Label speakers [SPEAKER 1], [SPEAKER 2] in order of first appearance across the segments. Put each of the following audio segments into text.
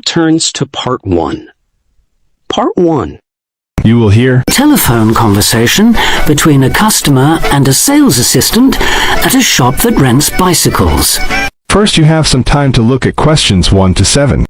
[SPEAKER 1] turns to Part 1. Part 1.
[SPEAKER 2] You will hear
[SPEAKER 3] telephone conversation between a customer and a sales assistant at a shop that rents bicycles.
[SPEAKER 2] First, you have some time to look at questions 1 to 7.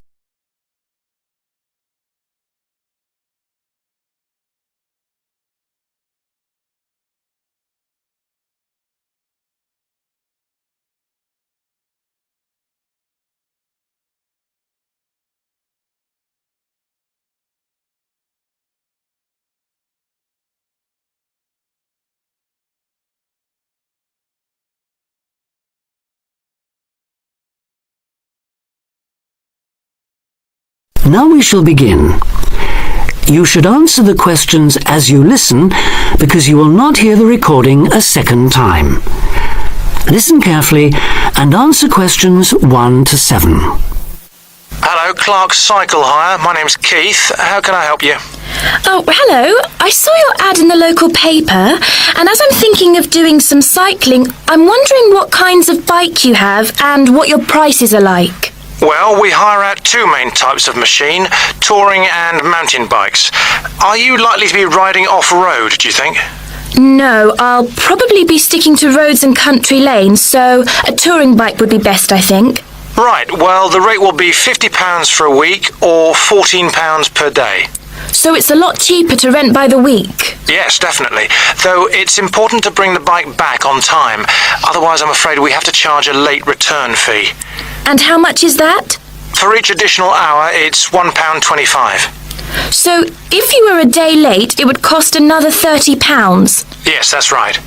[SPEAKER 3] Now we shall begin. You should answer the questions as you listen, because you will not hear the recording a second time. Listen carefully and answer questions 1 to 7.
[SPEAKER 4] Hello, Clark's Cycle Hire. My name's Keith. How can I help you?
[SPEAKER 5] Oh, hello. I saw your ad in the local paper, and as I'm thinking of doing some cycling, I'm wondering what kinds of bike you have and what your prices are like.
[SPEAKER 4] Well, we hire out 2 main types of machine, touring and mountain bikes. Are you likely to be riding off-road, do you think?
[SPEAKER 5] No, I'll probably be sticking to roads and country lanes, so a touring bike would be best, I think.
[SPEAKER 4] Right, well, the rate will be £50 for a week or £14 per day.
[SPEAKER 5] So it's a lot cheaper to rent by the week?
[SPEAKER 4] Yes, definitely. Though it's important to bring the bike back on time. Otherwise, I'm afraid we have to charge a late return fee.
[SPEAKER 5] And how much is that?
[SPEAKER 4] For each additional hour, it's £1.25.
[SPEAKER 5] So if you were a day late, it would cost another £30?
[SPEAKER 4] Yes, that's right.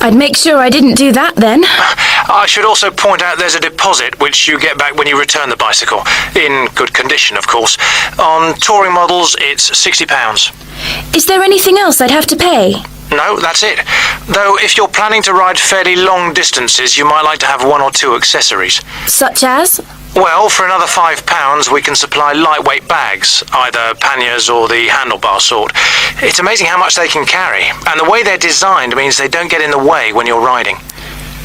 [SPEAKER 5] I'd make sure I didn't do that then.
[SPEAKER 4] I should also point out there's a deposit which you get back when you return the bicycle. In good condition, of course. On touring models, it's £60.
[SPEAKER 5] Is there anything else I'd have to pay?
[SPEAKER 4] No, that's it. Though if you're planning to ride fairly long distances, you might like to have 1 or 2 accessories.
[SPEAKER 5] Such as?
[SPEAKER 4] Well, for another £5, we can supply lightweight bags, either panniers or the handlebar sort. It's amazing how much they can carry, and the way they're designed means they don't get in the way when you're riding.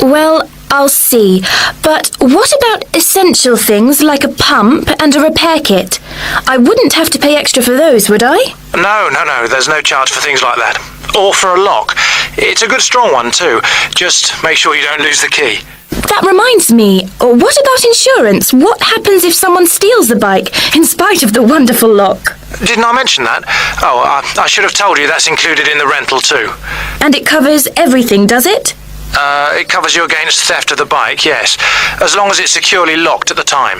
[SPEAKER 5] Well, I'll see. But what about essential things like a pump and a repair kit? I wouldn't have to pay extra for those, would I?
[SPEAKER 4] No, there's no charge for things like that. Or for a lock. It's a good strong one too. Just make sure you don't lose the key.
[SPEAKER 5] That reminds me, what about insurance? What happens if someone steals the bike, in spite of the wonderful lock?
[SPEAKER 4] Didn't I mention that? Oh, I should have told you that's included in the rental too.
[SPEAKER 5] And it covers everything, does it?
[SPEAKER 4] It covers you against theft of the bike, yes, as long as it's securely locked at the time.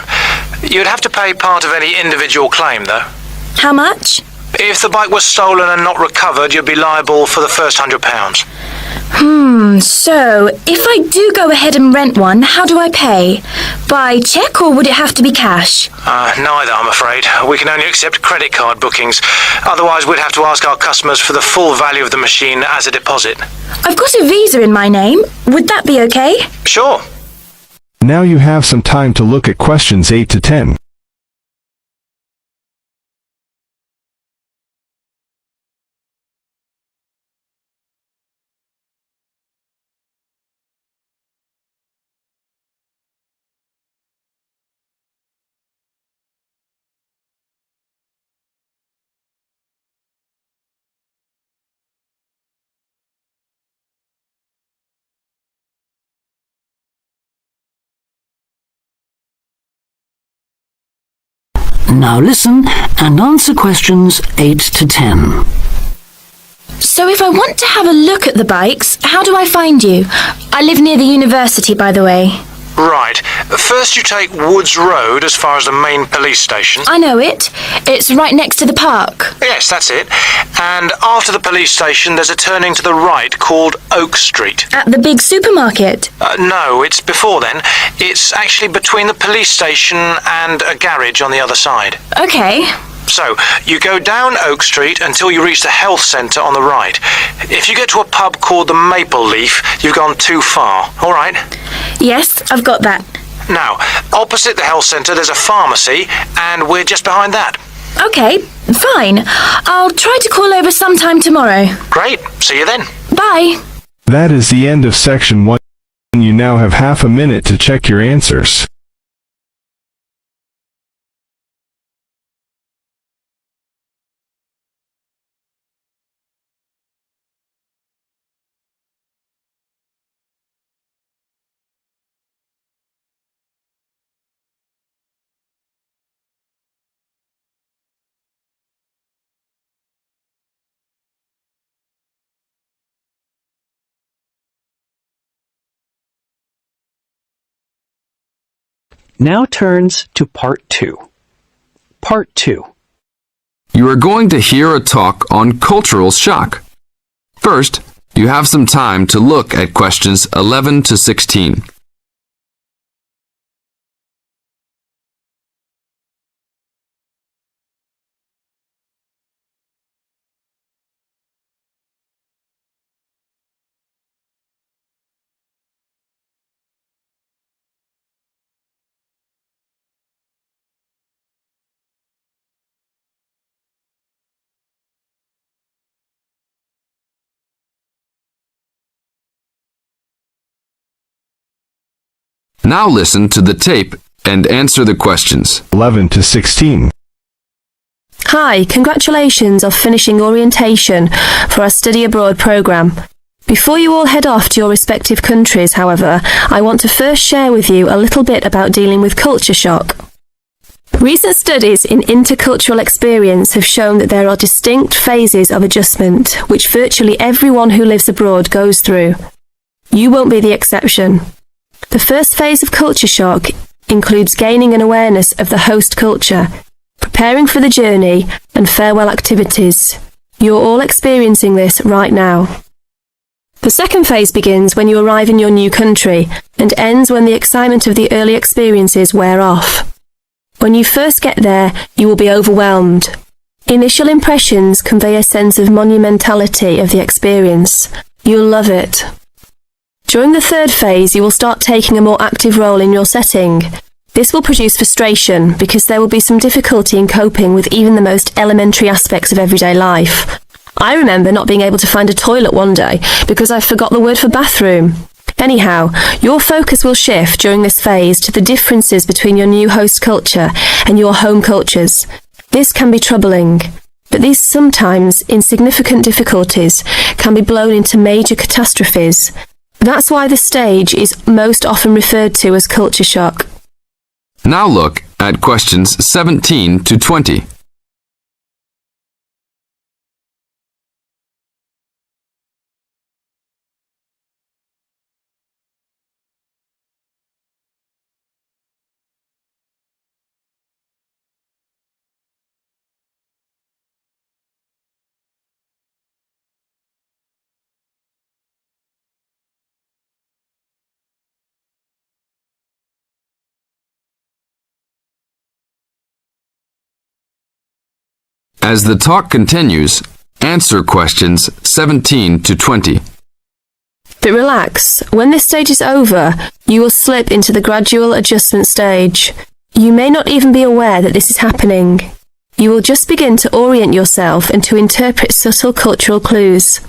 [SPEAKER 4] You'd have to pay part of any individual claim, though.
[SPEAKER 5] How much?
[SPEAKER 4] If the bike was stolen and not recovered, you'd be liable for the first £100.
[SPEAKER 5] So, if I do go ahead and rent one, how do I pay? By cheque or would it have to be cash?
[SPEAKER 4] Neither, I'm afraid. We can only accept credit card bookings. Otherwise, we'd have to ask our customers for the full value of the machine as a deposit.
[SPEAKER 5] I've got a Visa in my name. Would that be okay?
[SPEAKER 4] Sure.
[SPEAKER 2] Now you have some time to look at questions 8 to 10.
[SPEAKER 3] Now listen and answer questions 8 to 10.
[SPEAKER 5] So if I want to have a look at the bikes, how do I find you? I live near the university, by the way.
[SPEAKER 4] Right. First you take Woods Road as far as the main police station.
[SPEAKER 5] I know it. It's right next to the park.
[SPEAKER 4] Yes, that's it. And after the police station, there's a turning to the right called Oak Street.
[SPEAKER 5] At the big supermarket?
[SPEAKER 4] No, it's before then. It's actually between the police station and a garage on the other side.
[SPEAKER 5] Okay.
[SPEAKER 4] So, you go down Oak Street until you reach the health centre on the right. If you get to a pub called the Maple Leaf, you've gone too far, all right?
[SPEAKER 5] Yes, I've got that.
[SPEAKER 4] Now, opposite the health centre there's a pharmacy, and we're just behind that.
[SPEAKER 5] Okay, fine. I'll try to call over sometime tomorrow.
[SPEAKER 4] Great, see you then.
[SPEAKER 5] Bye.
[SPEAKER 2] That is the end of section 1. You now have half a minute to check your answers.
[SPEAKER 1] Now turns to Part 2. Part 2.
[SPEAKER 6] You are going to hear a talk on cultural shock. First, you have some time to look at questions 11 to 16. Now listen to the tape and answer the questions.
[SPEAKER 2] 11 to 16.
[SPEAKER 7] Hi, congratulations on finishing orientation for our study abroad programme. Before you all head off to your respective countries, however, I want to first share with you a little bit about dealing with culture shock. Recent studies in intercultural experience have shown that there are distinct phases of adjustment which virtually everyone who lives abroad goes through. You won't be the exception. The first phase of culture shock includes gaining an awareness of the host culture, preparing for the journey, and farewell activities. You're all experiencing this right now. The second phase begins when you arrive in your new country and ends when the excitement of the early experiences wear off. When you first get there, you will be overwhelmed. Initial impressions convey a sense of monumentality of the experience. You'll love it. During the third phase, you will start taking a more active role in your setting. This will produce frustration because there will be some difficulty in coping with even the most elementary aspects of everyday life. I remember not being able to find a toilet one day because I forgot the word for bathroom. Anyhow, your focus will shift during this phase to the differences between your new host culture and your home cultures. This can be troubling, but these sometimes insignificant difficulties can be blown into major catastrophes. That's why this stage is most often referred to as culture shock.
[SPEAKER 6] Now look at questions 17 to 20. As the talk continues, answer questions 17 to 20.
[SPEAKER 7] But relax, when this stage is over, you will slip into the gradual adjustment stage. You may not even be aware that this is happening. You will just begin to orient yourself and to interpret subtle cultural clues.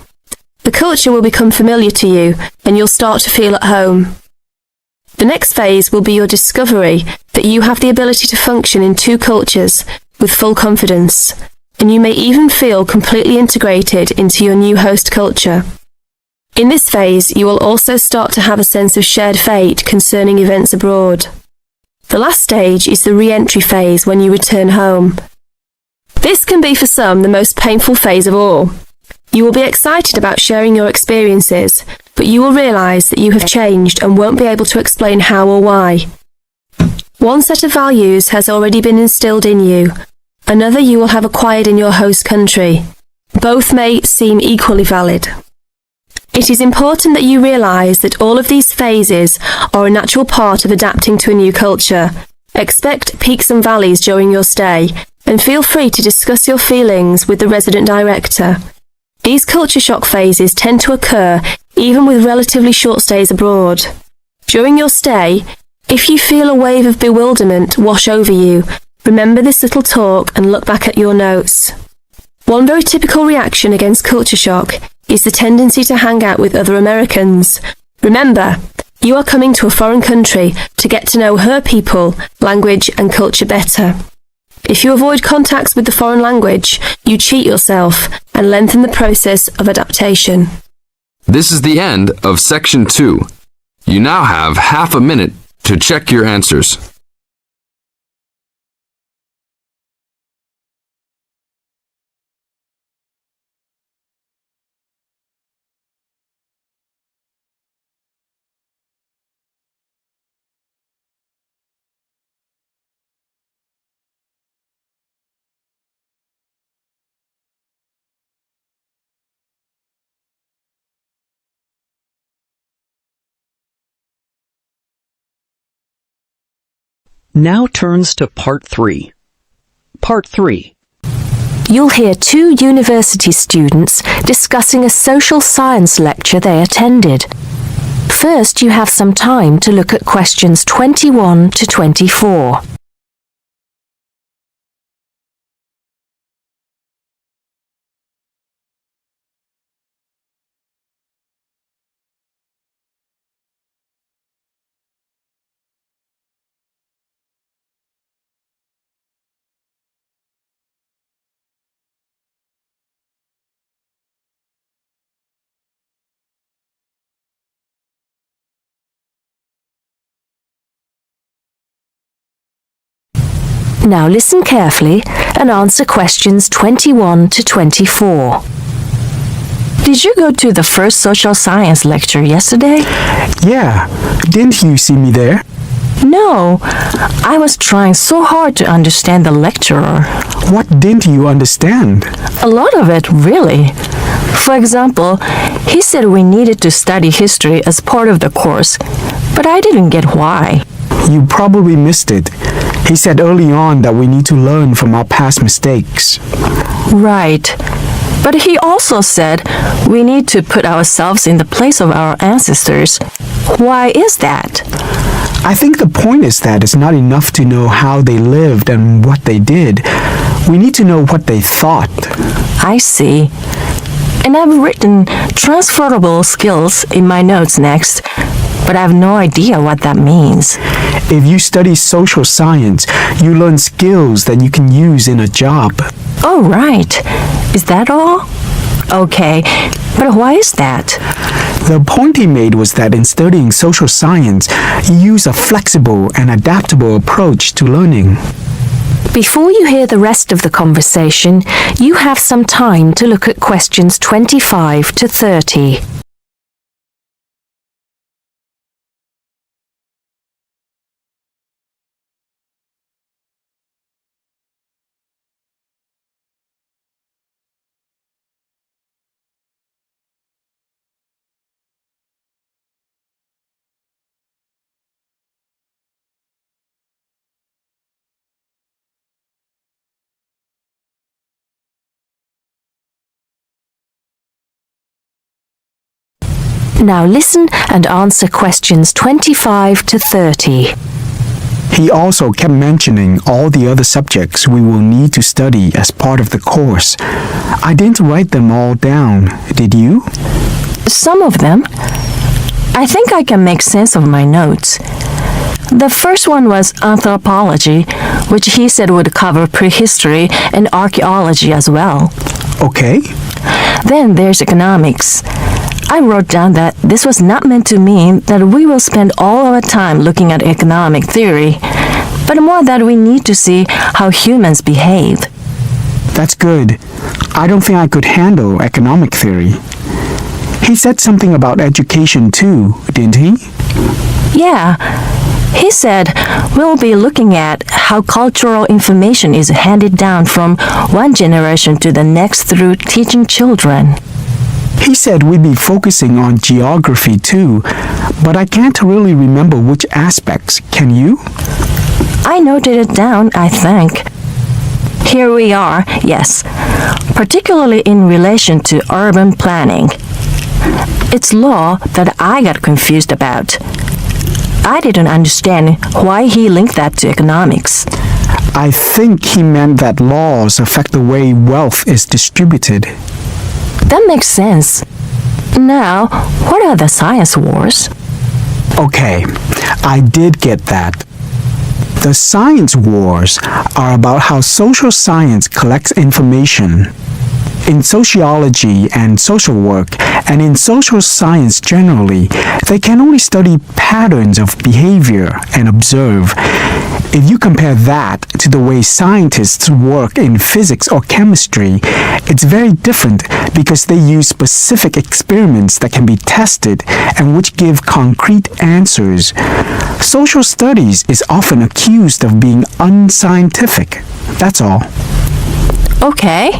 [SPEAKER 7] The culture will become familiar to you, and you'll start to feel at home. The next phase will be your discovery that you have the ability to function in two cultures with full confidence, and you may even feel completely integrated into your new host culture. In this phase, you will also start to have a sense of shared fate concerning events abroad. The last stage is the re-entry phase when you return home. This can be for some the most painful phase of all. You will be excited about sharing your experiences, but you will realise that you have changed and won't be able to explain how or why. One set of values has already been instilled in you. Another you will have acquired in your host country. Both may seem equally valid. It is important that you realise that all of these phases are a natural part of adapting to a new culture. Expect peaks and valleys during your stay, and feel free to discuss your feelings with the resident director. These culture shock phases tend to occur even with relatively short stays abroad. During your stay, if you feel a wave of bewilderment wash over you, remember this little talk and look back at your notes. One very typical reaction against culture shock is the tendency to hang out with other Americans. Remember, you are coming to a foreign country to get to know her people, language and culture better. If you avoid contacts with the foreign language, you cheat yourself and lengthen the process of adaptation.
[SPEAKER 6] This is the end of Section 2. You now have half a minute to check your answers.
[SPEAKER 1] Now turns to Part 3. Part 3.
[SPEAKER 7] You'll hear two university students discussing a social science lecture they attended. First, you have some time to look at questions 21 to 24. Now listen carefully and answer questions 21 to 24. Did you go to the first social science lecture yesterday?
[SPEAKER 8] Yeah, didn't you see me there?
[SPEAKER 7] No, I was trying so hard to understand the lecturer.
[SPEAKER 8] What didn't you understand?
[SPEAKER 7] A lot of it, really. For example, he said we needed to study history as part of the course, but I didn't get why.
[SPEAKER 8] You probably missed it. He said early on that we need to learn from our past mistakes.
[SPEAKER 7] Right. But he also said we need to put ourselves in the place of our ancestors. Why is that?
[SPEAKER 8] I think the point is that it's not enough to know how they lived and what they did. We need to know what they thought.
[SPEAKER 7] I see. And I've written transferable skills in my notes next, but I have no idea what that means.
[SPEAKER 8] If you study social science, you learn skills that you can use in a job.
[SPEAKER 7] Oh, right. Is that all? Okay, but why is that?
[SPEAKER 8] The point he made was that in studying social science, you use a flexible and adaptable approach to learning.
[SPEAKER 7] Before you hear the rest of the conversation, you have some time to look at questions 25 to 30. Now listen and answer questions 25 to 30.
[SPEAKER 8] He also kept mentioning all the other subjects we will need to study as part of the course. I didn't write them all down, did you?
[SPEAKER 7] Some of them. I think I can make sense of my notes. The first one was anthropology, which he said would cover prehistory and archaeology as well.
[SPEAKER 8] Okay.
[SPEAKER 7] Then there's economics. I wrote down that this was not meant to mean that we will spend all our time looking at economic theory, but more that we need to see how humans behave.
[SPEAKER 8] That's good. I don't think I could handle economic theory. He said something about education too, didn't he?
[SPEAKER 7] Yeah. He said we'll be looking at how cultural information is handed down from one generation to the next through teaching children.
[SPEAKER 8] He said we'd be focusing on geography too, but I can't really remember which aspects. Can you?
[SPEAKER 7] I noted it down, I think. Here we are, yes, particularly in relation to urban planning. It's law that I got confused about. I didn't understand why he linked that to economics.
[SPEAKER 8] I think he meant that laws affect the way wealth is distributed.
[SPEAKER 7] That makes sense. Now, what are the science wars?
[SPEAKER 8] Okay, I did get that. The science wars are about how social science collects information. In sociology and social work, and in social science generally, they can only study patterns of behavior and observe. If you compare that to the way scientists work in physics or chemistry, it's very different because they use specific experiments that can be tested and which give concrete answers. Social studies is often accused of being unscientific. That's all.
[SPEAKER 7] Okay.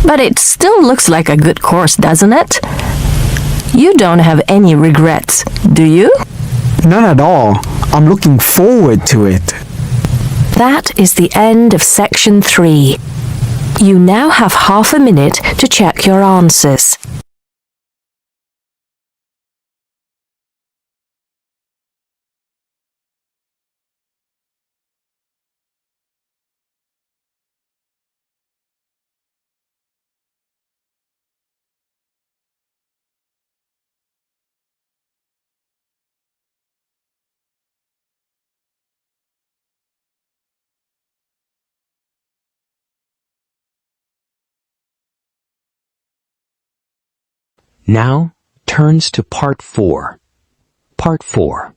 [SPEAKER 7] But it still looks like a good course, doesn't it? You don't have any regrets, do you?
[SPEAKER 8] None at all. I'm looking forward to it.
[SPEAKER 9] That is the end of section 3. You now have half a minute to check your answers.
[SPEAKER 1] Now turns to Part 4. Part 4.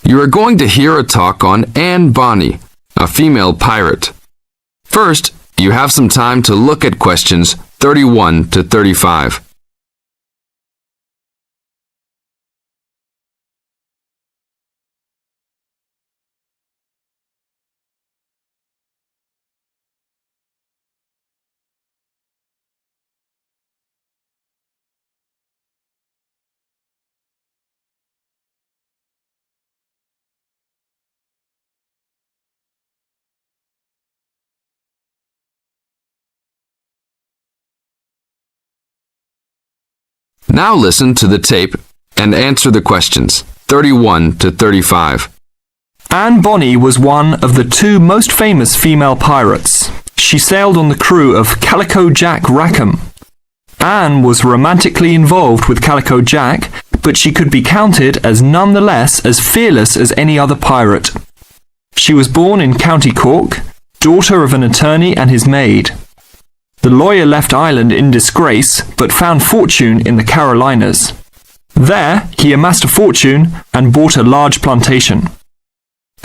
[SPEAKER 6] You are going to hear a talk on Anne Bonny, a female pirate. First, you have some time to look at questions 31 to 35. Now listen to the tape and answer the questions 31 to 35.
[SPEAKER 10] Anne Bonny was one of the 2 most famous female pirates. She sailed on the crew of Calico Jack Rackham. Anne was romantically involved with Calico Jack, but she could be counted as nonetheless as fearless as any other pirate. She was born in County Cork, daughter of an attorney and his maid. The lawyer left Ireland in disgrace, but found fortune in the Carolinas. There, he amassed a fortune and bought a large plantation.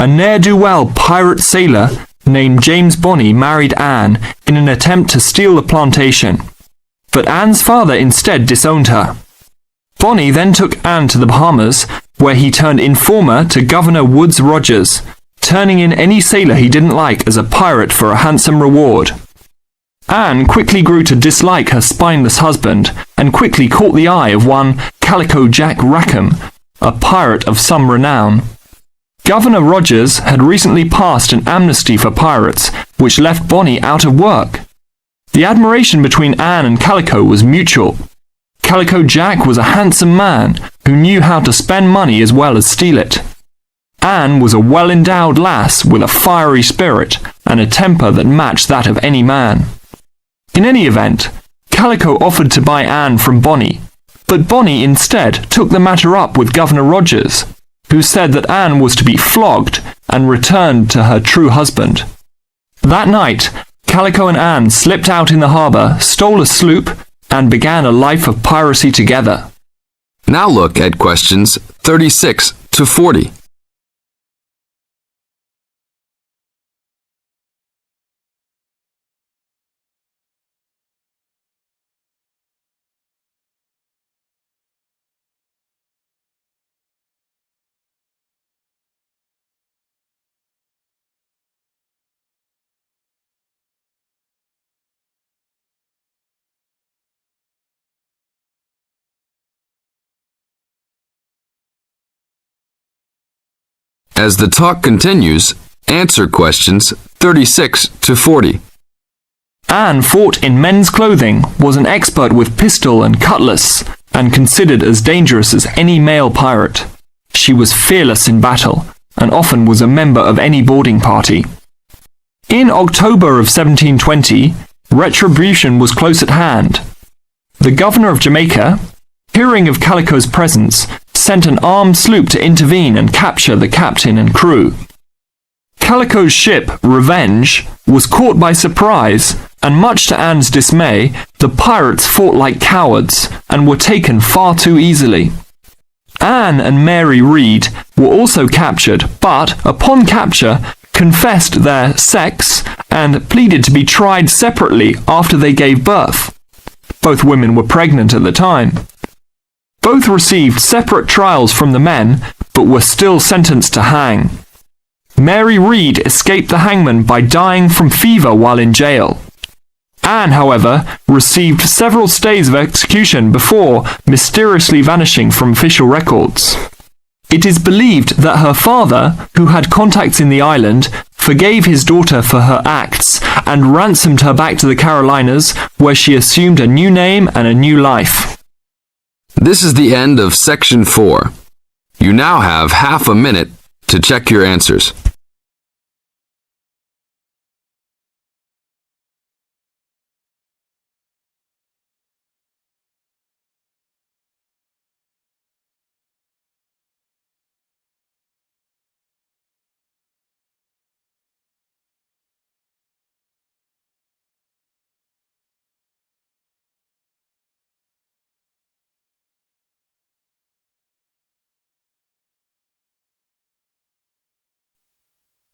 [SPEAKER 10] A ne'er-do-well pirate sailor named James Bonny married Anne in an attempt to steal the plantation, but Anne's father instead disowned her. Bonny then took Anne to the Bahamas, where he turned informer to Governor Woodes Rogers, turning in any sailor he didn't like as a pirate for a handsome reward. Anne quickly grew to dislike her spineless husband and quickly caught the eye of one Calico Jack Rackham, a pirate of some renown. Governor Rogers had recently passed an amnesty for pirates, which left Bonny out of work. The admiration between Anne and Calico was mutual. Calico Jack was a handsome man who knew how to spend money as well as steal it. Anne was a well-endowed lass with a fiery spirit and a temper that matched that of any man. In any event, Calico offered to buy Anne from Bonny, but Bonny instead took the matter up with Governor Rogers, who said that Anne was to be flogged and returned to her true husband. That night, Calico and Anne slipped out in the harbour, stole a sloop, and began a life of piracy together.
[SPEAKER 6] Now look at questions 36 to 40. As the talk continues, answer questions 36 to 40.
[SPEAKER 10] Anne fought in men's clothing, was an expert with pistol and cutlass, and considered as dangerous as any male pirate. She was fearless in battle, and often was a member of any boarding party. In October of 1720, retribution was close at hand. The governor of Jamaica, hearing of Calico's presence, sent an armed sloop to intervene and capture the captain and crew. Calico's ship, Revenge, was caught by surprise, and much to Anne's dismay, the pirates fought like cowards and were taken far too easily. Anne and Mary Read were also captured, but, upon capture, confessed their sex and pleaded to be tried separately after they gave birth. Both women were pregnant at the time. Both received separate trials from the men, but were still sentenced to hang. Mary Read escaped the hangman by dying from fever while in jail. Anne, however, received several stays of execution before mysteriously vanishing from official records. It is believed that her father, who had contacts in the island, forgave his daughter for her acts and ransomed her back to the Carolinas, where she assumed a new name and a new life.
[SPEAKER 6] This is the end of Section 4. You now have half a minute to check your answers.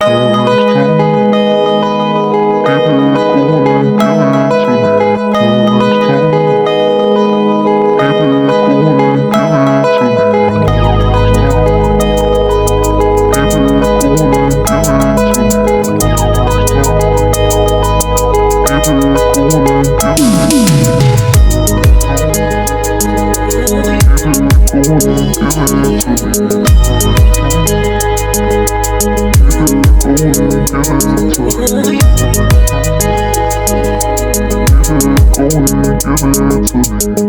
[SPEAKER 11] Give it to me.